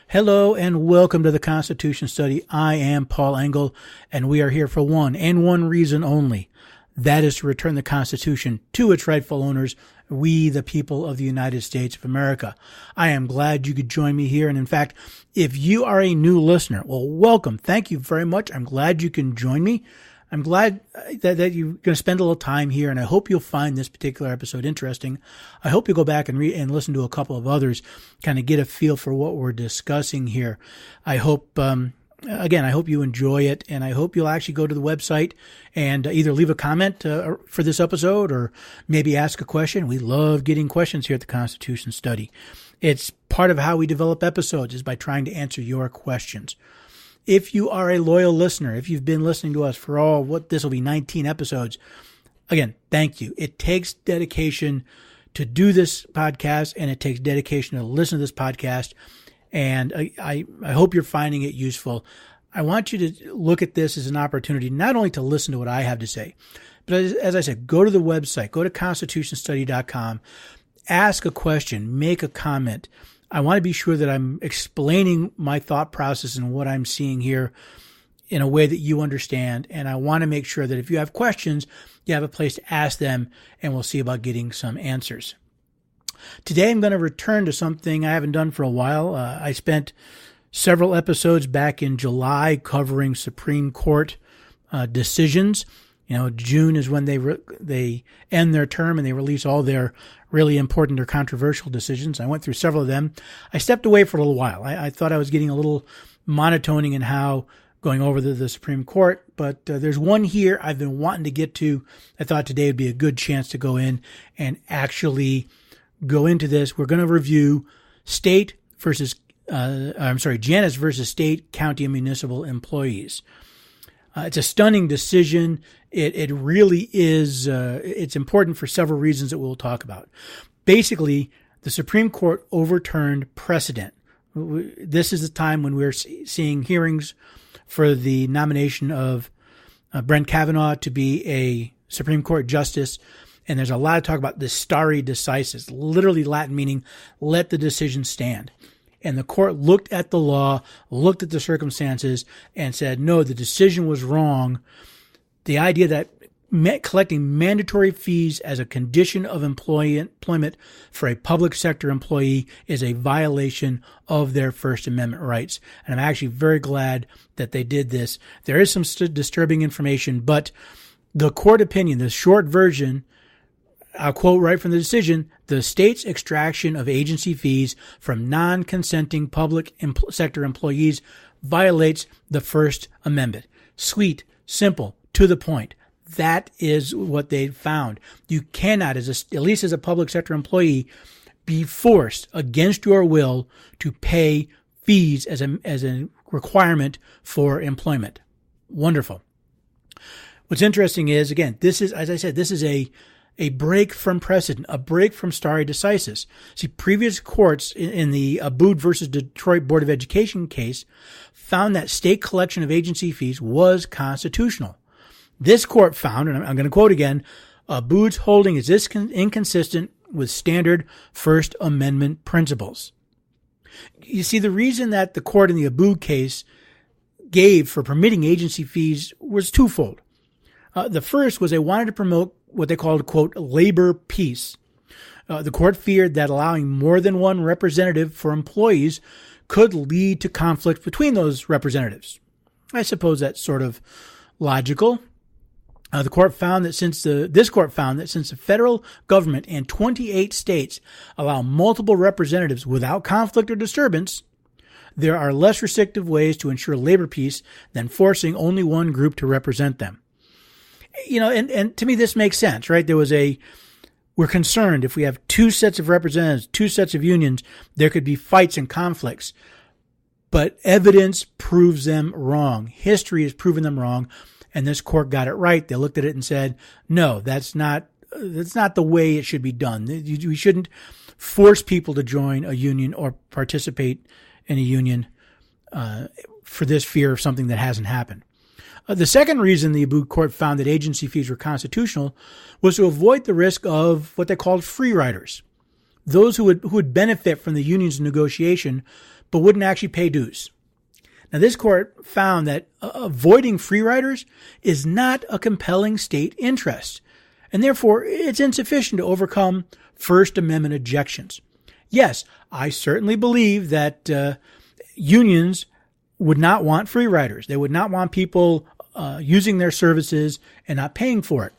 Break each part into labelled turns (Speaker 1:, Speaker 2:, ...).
Speaker 1: Hello and welcome to the Constitution Study. I am Paul Engel, and we are here for one and one reason only. That is to return the Constitution to its rightful owners, we the people of the United States of America. I am glad you could join me here. And in fact, if you are a new listener, well, welcome. Thank you very much. I'm glad you can join me. I'm glad that you're going to spend a little time here, and I hope you'll find this particular episode interesting. I hope you go back and listen to a couple of others, kind of get a feel for what we're discussing here. I hope, I hope you enjoy it, and I hope you'll actually go to the website and either leave a comment for this episode or maybe ask a question. We love getting questions here at the Constitution Study. It's part of how we develop episodes is by trying to answer your questions. If you are a loyal listener, if you've been listening to us for this will be 19 episodes, again, thank you. It takes dedication to do this podcast, and it takes dedication to listen to this podcast, and I hope you're finding it useful. I want you to look at this as an opportunity not only to listen to what I have to say, but as I said, go to the website, go to constitutionstudy.com, ask a question, make a comment. I want to be sure that I'm explaining my thought process and what I'm seeing here in a way that you understand. And I want to make sure that if you have questions, you have a place to ask them, and we'll see about getting some answers. Today, I'm going to return to something I haven't done for a while. I spent several episodes back in July covering Supreme Court decisions. June is when they end their term and they release all their really important or controversial decisions. I went through several of them. I stepped away for a little while. I thought I was getting a little monotoning in how going over the Supreme Court, but there's one here I've been wanting to get to. I thought today would be a good chance to go in and actually go into this. We're going to review Janus versus state, county, and municipal employees. It's a stunning decision. It really is. It's important for several reasons that we'll talk about. Basically, the Supreme Court overturned precedent. This is the time when we're seeing hearings for the nomination of Brett Kavanaugh to be a Supreme Court justice. And there's a lot of talk about the stare decisis, literally Latin meaning let the decision stand. And the court looked at the law, looked at the circumstances, and said, no, the decision was wrong. The idea that collecting mandatory fees as a condition of employment for a public sector employee is a violation of their First Amendment rights. And I'm actually very glad that they did this. There is some disturbing information, but the court opinion, the short version, I'll quote right from the decision, the state's extraction of agency fees from non-consenting public sector employees violates the First Amendment. Sweet, simple, to the point. That is what they found. You cannot, at least as a public sector employee, be forced against your will to pay fees as a requirement for employment. Wonderful. What's interesting is, again, this is, as I said, this is a break from precedent, a break from stare decisis. See, previous courts in the Abood versus Detroit Board of Education case found that state collection of agency fees was constitutional. This court found, and I'm going to quote again, Abood's holding is inconsistent with standard First Amendment principles. You see, the reason that the court in the Abood case gave for permitting agency fees was twofold. The first was they wanted to promote what they called, quote, labor peace. The court feared that allowing more than one representative for employees could lead to conflict between those representatives. I suppose that's sort of logical. This court found that since the federal government and 28 states allow multiple representatives without conflict or disturbance, there are less restrictive ways to ensure labor peace than forcing only one group to represent them. And to me, this makes sense, right? We're concerned if we have two sets of representatives, two sets of unions, there could be fights and conflicts. But evidence proves them wrong. History has proven them wrong. And this court got it right. They looked at it and said, no, that's not the way it should be done. We shouldn't force people to join a union or participate in a union for this fear of something that hasn't happened. The second reason the Abood court found that agency fees were constitutional was to avoid the risk of what they called free riders, those who would benefit from the union's negotiation but wouldn't actually pay dues. Now, this court found that avoiding free riders is not a compelling state interest, and therefore it's insufficient to overcome First Amendment objections. Yes, I certainly believe that unions would not want free riders. They would not want people using their services and not paying for it.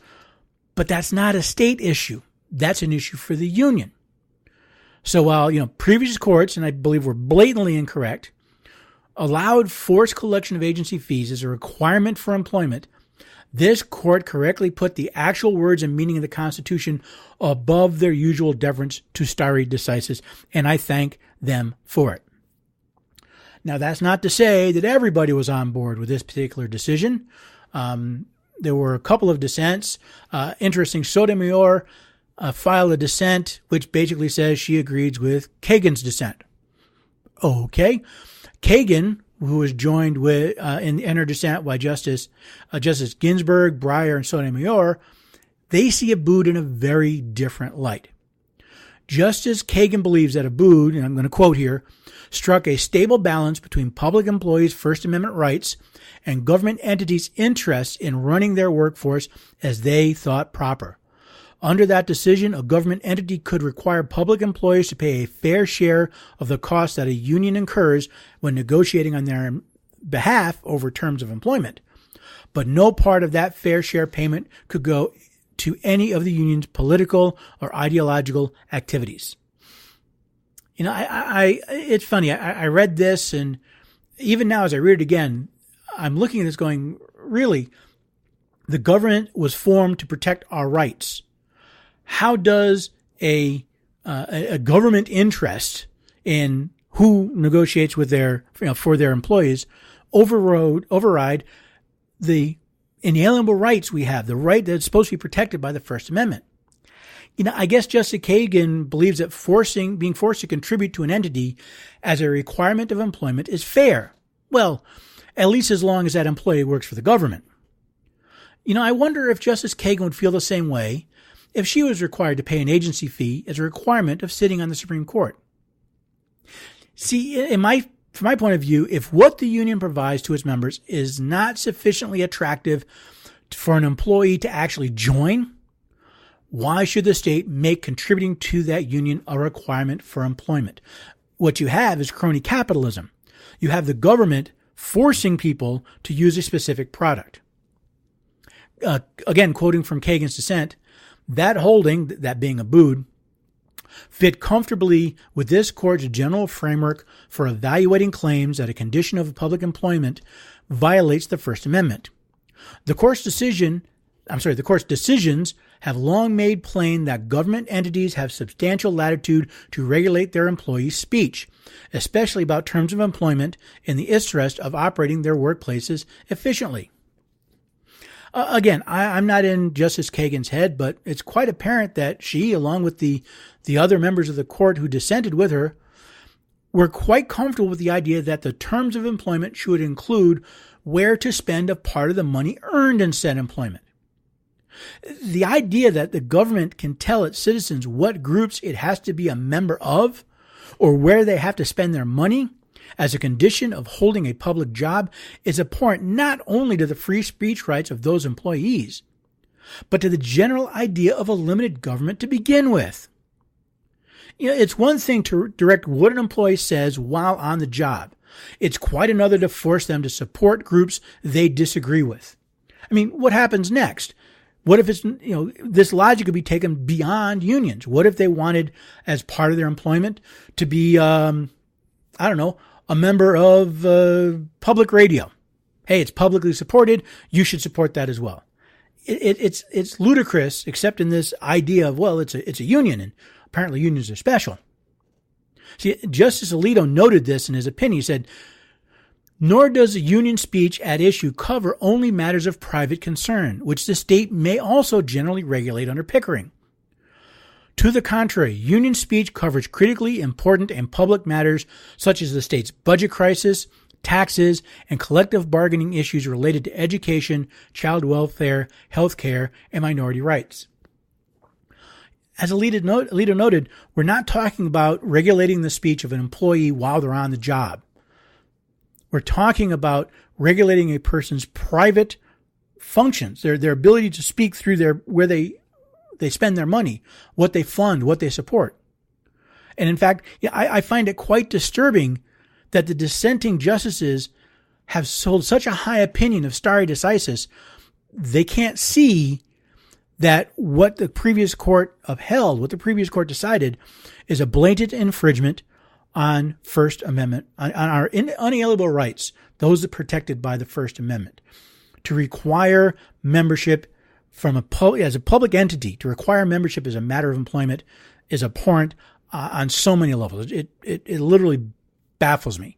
Speaker 1: But that's not a state issue. That's an issue for the union. So while, previous courts, and I believe were blatantly incorrect, allowed forced collection of agency fees as a requirement for employment, this court correctly put the actual words and meaning of the Constitution above their usual deference to stare decisis, and I thank them for it. Now, that's not to say that everybody was on board with this particular decision. There were a couple of dissents. Interesting, Sotomayor filed a dissent which basically says she agrees with Kagan's dissent. Okay. Kagan, who was joined with in her dissent by Justice Ginsburg, Breyer, and Sotomayor, they see Abood in a very different light. Justice Kagan believes that Abood, and I'm going to quote here, struck a stable balance between public employees' First Amendment rights and government entities' interests in running their workforce as they thought proper. Under that decision, a government entity could require public employees to pay a fair share of the costs that a union incurs when negotiating on their behalf over terms of employment. But no part of that fair share payment could go to any of the union's political or ideological activities. It's funny. I read this, and even now as I read it again, I'm looking at this going, really, the government was formed to protect our rights. How does a government interest in who negotiates with for their employees override the inalienable rights we have, the right that's supposed to be protected by the First Amendment? I guess Justice Kagan believes that being forced to contribute to an entity as a requirement of employment is fair. Well, at least as long as that employee works for the government. I wonder if Justice Kagan would feel the same way if she was required to pay an agency fee as a requirement of sitting on the Supreme Court. See, from my point of view, if what the union provides to its members is not sufficiently attractive for an employee to actually join, why should the state make contributing to that union a requirement for employment? What you have is crony capitalism. You have the government forcing people to use a specific product. Again, quoting from Kagan's dissent, that holding, that being Abood, fit comfortably with this court's general framework for evaluating claims that a condition of public employment violates the First Amendment. The court's decisions have long made plain that government entities have substantial latitude to regulate their employees' speech, especially about terms of employment in the interest of operating their workplaces efficiently. Again, I'm not in Justice Kagan's head, but it's quite apparent that she, along with the other members of the court who dissented with her, were quite comfortable with the idea that the terms of employment should include where to spend a part of the money earned in said employment. The idea that the government can tell its citizens what groups it has to be a member of or where they have to spend their money as a condition of holding a public job is abhorrent not only to the free speech rights of those employees, but to the general idea of a limited government to begin with. It's one thing to direct what an employee says while on the job. It's quite another to force them to support groups they disagree with. What happens next? What if this logic could be taken beyond unions? What if they wanted, as part of their employment, to be, a member of public radio? Hey, it's publicly supported. You should support that as well. It's ludicrous, except in this idea of, well, it's a union, and apparently unions are special. See, Justice Alito noted this in his opinion. He said, nor does the union speech at issue cover only matters of private concern, which the state may also generally regulate under Pickering. To the contrary, union speech covers critically important and public matters such as the state's budget crisis, taxes, and collective bargaining issues related to education, child welfare, health care, and minority rights. As Alito noted, we're not talking about regulating the speech of an employee while they're on the job. We're talking about regulating a person's private functions, their ability to speak through where they spend their money, what they fund, what they support. And in fact, I find it quite disturbing that the dissenting justices have sold such a high opinion of stare decisis, they can't see that what the previous court upheld, what the previous court decided, is a blatant infringement on First Amendment, on our unalienable rights, those that are protected by the First Amendment. To require membership as a public entity, to require membership as a matter of employment is abhorrent on so many levels. It literally baffles me.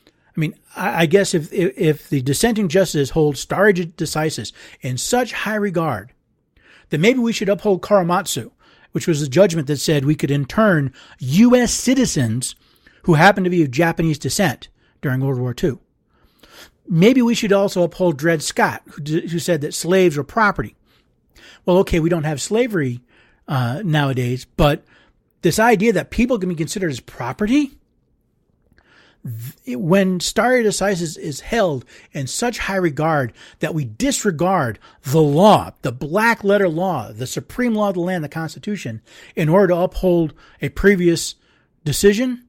Speaker 1: I mean, I guess if the dissenting justices hold stare decisis in such high regard, then maybe we should uphold Karamatsu, which was the judgment that said we could intern U.S. citizens who happen to be of Japanese descent during World War II. Maybe we should also uphold Dred Scott, who said that slaves were property. Well, okay, we don't have slavery nowadays, but this idea that people can be considered as property, when stare decisis is held in such high regard that we disregard the law, the black letter law, the supreme law of the land, the Constitution, in order to uphold a previous decision,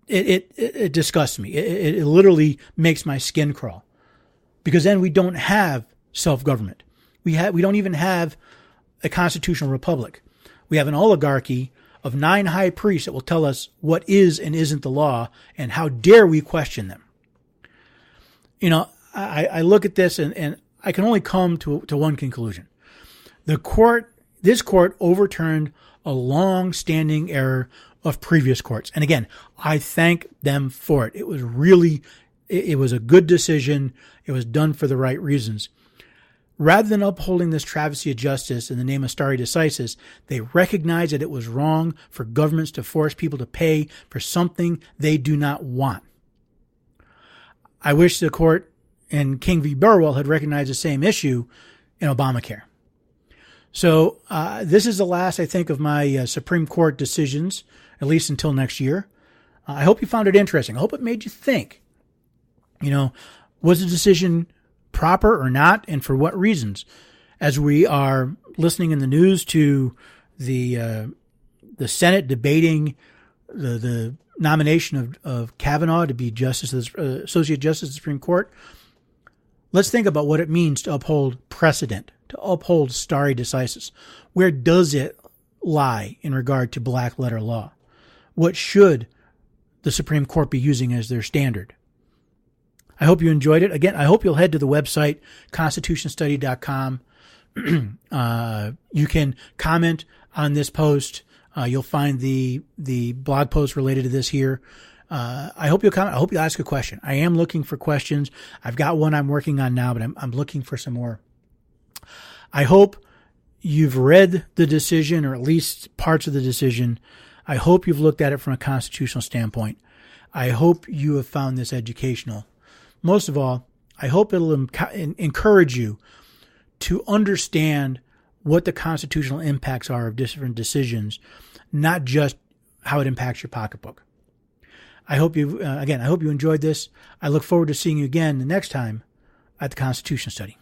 Speaker 1: it disgusts me. It literally makes my skin crawl, because then we don't have self-government. We don't even have a constitutional republic. We have an oligarchy of 9 high priests that will tell us what is and isn't the law, and how dare we question them. I look at this and I can only come to one conclusion. This court overturned a long-standing error of previous courts. And again, I thank them for it. It was a good decision. It was done for the right reasons. Rather than upholding this travesty of justice in the name of stare decisis, they recognized that it was wrong for governments to force people to pay for something they do not want. I wish the court in King v. Burwell had recognized the same issue in Obamacare. So this is the last, I think, of my Supreme Court decisions, at least until next year. I hope you found it interesting. I hope it made you think. Was the decision proper or not, and for what reasons? As we are listening in the news to the Senate debating the nomination of Kavanaugh to be Associate Justice of the Supreme Court, let's think about what it means to uphold precedent, to uphold stare decisis. Where does it lie in regard to black letter law? What should the Supreme Court be using as their standard? I hope you enjoyed it. Again, I hope you'll head to the website, constitutionstudy.com. You can comment on this post. You'll find the blog post related to this here. I hope you'll comment. I hope you'll ask a question. I am looking for questions. I've got one I'm working on now, but I'm looking for some more. I hope you've read the decision, or at least parts of the decision. I hope you've looked at it from a constitutional standpoint. I hope you have found this educational. Most of all, I hope it'll encourage you to understand what the constitutional impacts are of different decisions, not just how it impacts your pocketbook. I hope you enjoyed this. I look forward to seeing you again the next time at the Constitution Study.